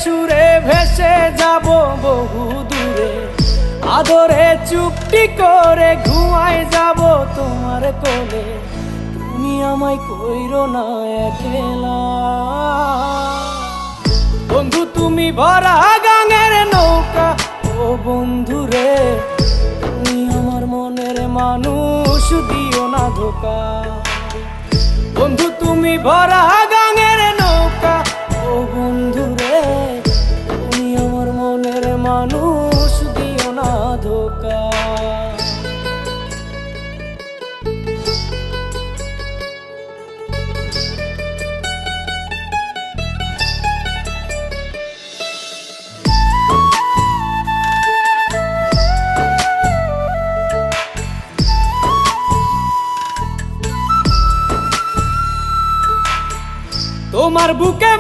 সুরে ভেসে যাব বহু দূরে, আদরে চুপটি করে ঘুমায় যাব তোমার কোলে। তুমি আমায় কইরো না একলা বন্ধু, তুমি ভরা গাঙের নৌকা। ও বন্ধু রে, তুমি আমার মনের মানুষ, দিও না ধোকা। বন্ধু তুমি ভরা গাঙের নৌকা। ও বন্ধু রে, তুমি আমার মনের মানুষ, দিও না ধোকা। তোমার বুকে